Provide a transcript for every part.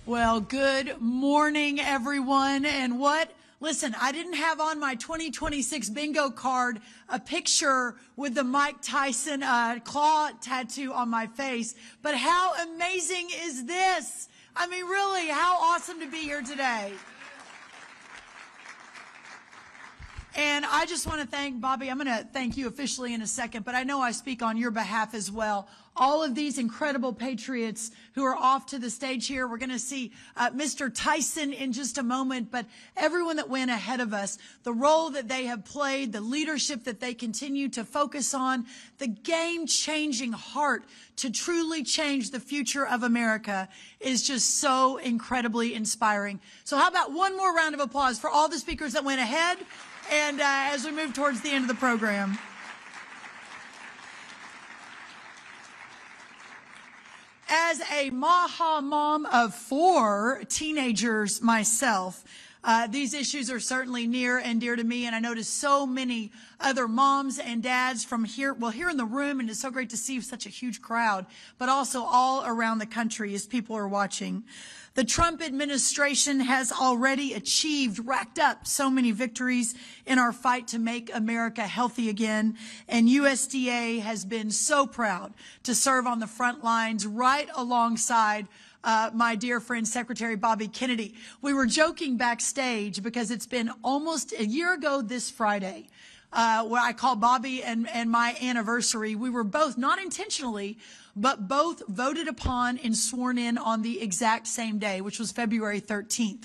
Well, good morning, everyone. And listen, I didn't have on my 2026 bingo card a picture with the Mike Tyson claw tattoo on my face, but how amazing is this? I mean, really, how awesome to be here today. And I just want to thank Bobby. I'm going to thank you officially in a second, but I know I speak on your behalf as well. All of these incredible patriots who are off to the stage here. We're going to see Mr. Tyson in just a moment, but everyone that went ahead of us, the role that they have played, the leadership that they continue to focus on, the game-changing heart to truly change the future of America is just so incredibly inspiring. So how about one more round of applause for all the speakers that went ahead? And as we move towards the end of the program. As a Maha mom of 4 teenagers myself, these issues are certainly near and dear to me, and I notice so many other moms and dads from here in the room, and it's so great to see such a huge crowd, but also all around the country as people are watching. The Trump administration has already racked up so many victories in our fight to make America healthy again. And USDA has been so proud to serve on the front lines right alongside my dear friend, Secretary Bobby Kennedy. We were joking backstage because it's been almost a year ago this Friday where I called Bobby and my anniversary. We were both, not intentionally, but both voted upon and sworn in on the exact same day, which was February 13th.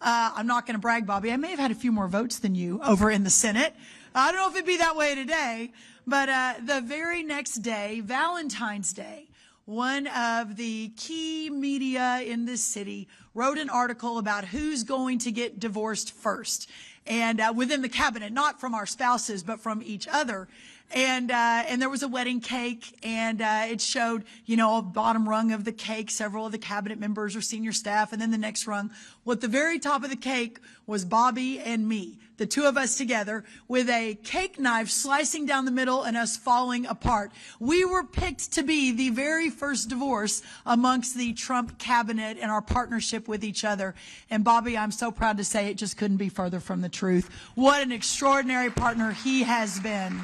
I'm not going to brag, Bobby. I may have had a few more votes than you over in the Senate. I don't know if it'd be that way today, but the very next day, Valentine's Day, one of the key media in this city wrote an article about who's going to get divorced first. And within the cabinet, not from our spouses, but from each other. And there was a wedding cake, and it showed, a bottom rung of the cake, several of the cabinet members or senior staff, and then the next rung. Well, at the very top of the cake was Bobby and me, the two of us together, with a cake knife slicing down the middle and us falling apart. We were picked to be the very first divorce amongst the Trump cabinet and our partnership with each other. And Bobby, I'm so proud to say it just couldn't be further from the truth. What an extraordinary partner he has been.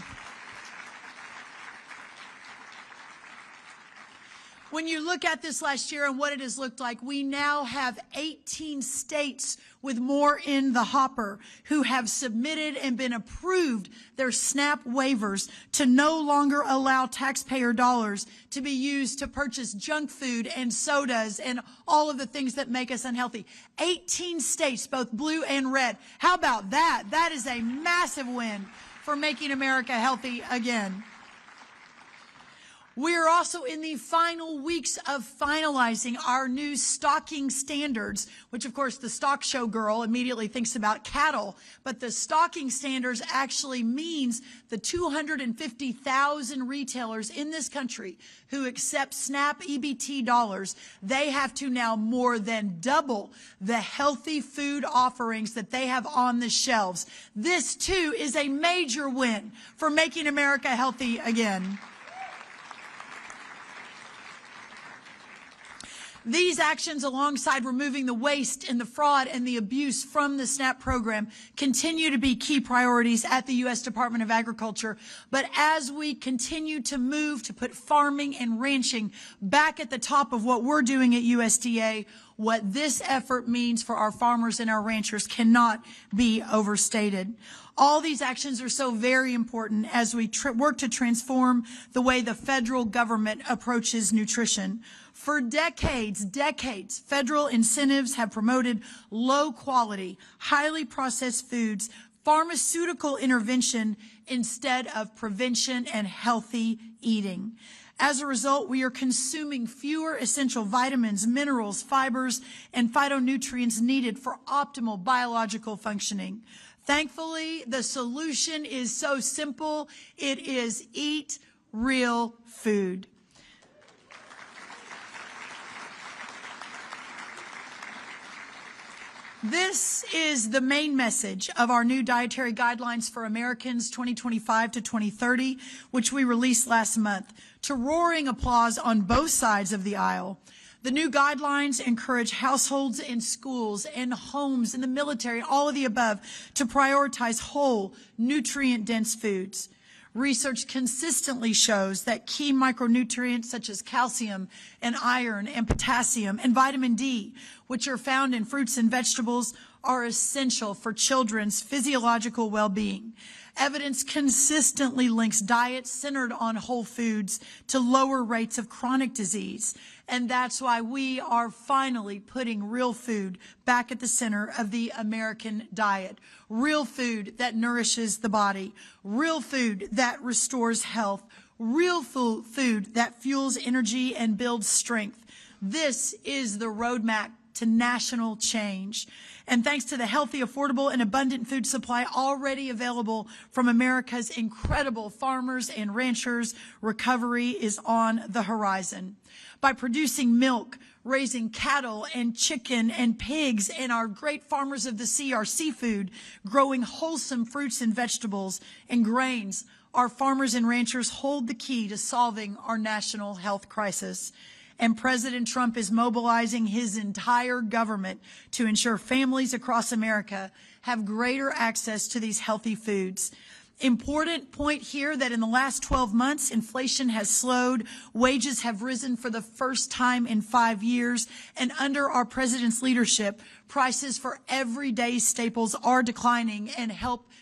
When you look at this last year and what it has looked like, we now have 18 states with more in the hopper who have submitted and been approved their SNAP waivers to no longer allow taxpayer dollars to be used to purchase junk food and sodas and all of the things that make us unhealthy. 18 states, both blue and red. How about that? That is a massive win for making America healthy again. We are also in the final weeks of finalizing our new stocking standards, which, of course, the stock show girl immediately thinks about cattle. But the stocking standards actually means the 250,000 retailers in this country who accept SNAP EBT dollars, they have to now more than double the healthy food offerings that they have on the shelves. This, too, is a major win for making America healthy again. These actions, alongside removing the waste and the fraud and the abuse from the SNAP program, continue to be key priorities at the U.S. Department of Agriculture. But as we continue to move to put farming and ranching back at the top of what we're doing at USDA, what this effort means for our farmers and our ranchers cannot be overstated. All these actions are so very important as we work to transform the way the federal government approaches nutrition. For decades, federal incentives have promoted low-quality, highly processed foods, pharmaceutical intervention instead of prevention and healthy eating. As a result, we are consuming fewer essential vitamins, minerals, fibers, and phytonutrients needed for optimal biological functioning. Thankfully, the solution is so simple. It is eat real food. This is the main message of our new Dietary Guidelines for Americans 2025 to 2030, which we released last month, to roaring applause on both sides of the aisle. The new guidelines encourage households and schools and homes and the military, all of the above, to prioritize whole, nutrient-dense foods. Research consistently shows that key micronutrients such as calcium and iron and potassium and vitamin D, which are found in fruits and vegetables, are essential for children's physiological well-being. Evidence consistently links diets centered on whole foods to lower rates of chronic disease. And that's why we are finally putting real food back at the center of the American diet. Real food that nourishes the body. Real food that restores health. Real food that fuels energy and builds strength. This is the roadmap to national change. And thanks to the healthy, affordable, and abundant food supply already available from America's incredible farmers and ranchers, recovery is on the horizon. By producing milk, raising cattle and chicken and pigs, and our great farmers of the sea, our seafood, growing wholesome fruits and vegetables and grains, our farmers and ranchers hold the key to solving our national health crisis. And President Trump is mobilizing his entire government to ensure families across America have greater access to these healthy foods. Important point here that in the last 12 months, inflation has slowed, wages have risen for the first time in 5 years, and under our president's leadership, prices for everyday staples are declining and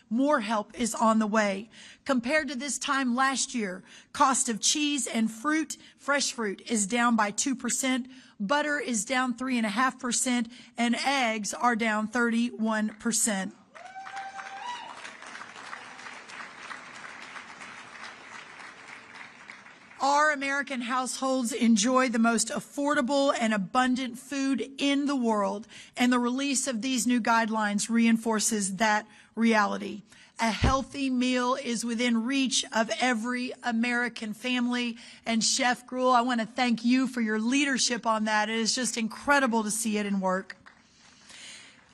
more help is on the way. Compared to this time last year, cost of cheese and fruit, fresh fruit, is down by 2%, butter is down 3.5%, and eggs are down 31%. Our American households enjoy the most affordable and abundant food in the world, and the release of these new guidelines reinforces that reality. A healthy meal is within reach of every American family. And Chef Gruhl, I want to thank you for your leadership on that. It is just incredible to see it in work.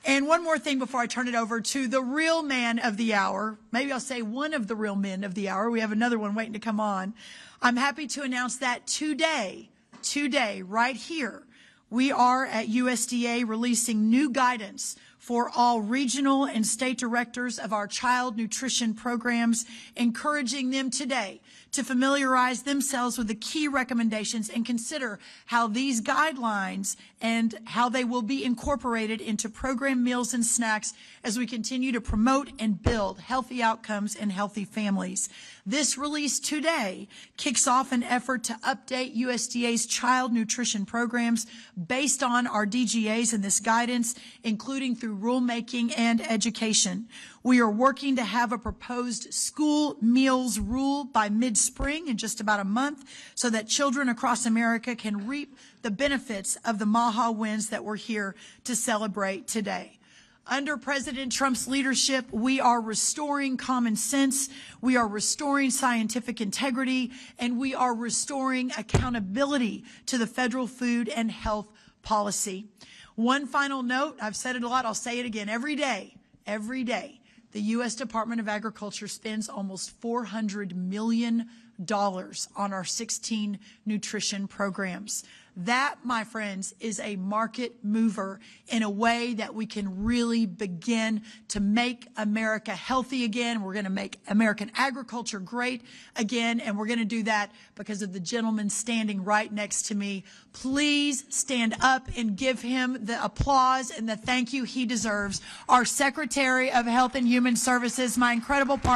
And one more thing before I turn it over to the real man of the hour. Maybe I'll say one of the real men of the hour. We have another one waiting to come on. I'm happy to announce that today, right here, we are at USDA releasing new guidance for all regional and state directors of our child nutrition programs, encouraging them today to familiarize themselves with the key recommendations and consider how these guidelines and how they will be incorporated into program meals and snacks as we continue to promote and build healthy outcomes and healthy families. This release today kicks off an effort to update USDA's child nutrition programs based on our DGAs and this guidance, including through rulemaking and education. We are working to have a proposed school meals rule by mid-spring, in just about a month, so that children across America can reap the benefits of the MAHA wins that we're here to celebrate today. Under President Trump's leadership, we are restoring common sense, we are restoring scientific integrity, and we are restoring accountability to the federal food and health policy. One final note, I've said it a lot, I'll say it again, every day, the U.S. Department of Agriculture spends almost $400 million on our 16 nutrition programs. That, my friends, is a market mover in a way that we can really begin to make America healthy again. We're going to make American agriculture great again, and we're going to do that because of the gentleman standing right next to me. Please stand up and give him the applause and the thank you he deserves. Our Secretary of Health and Human Services, my incredible partner.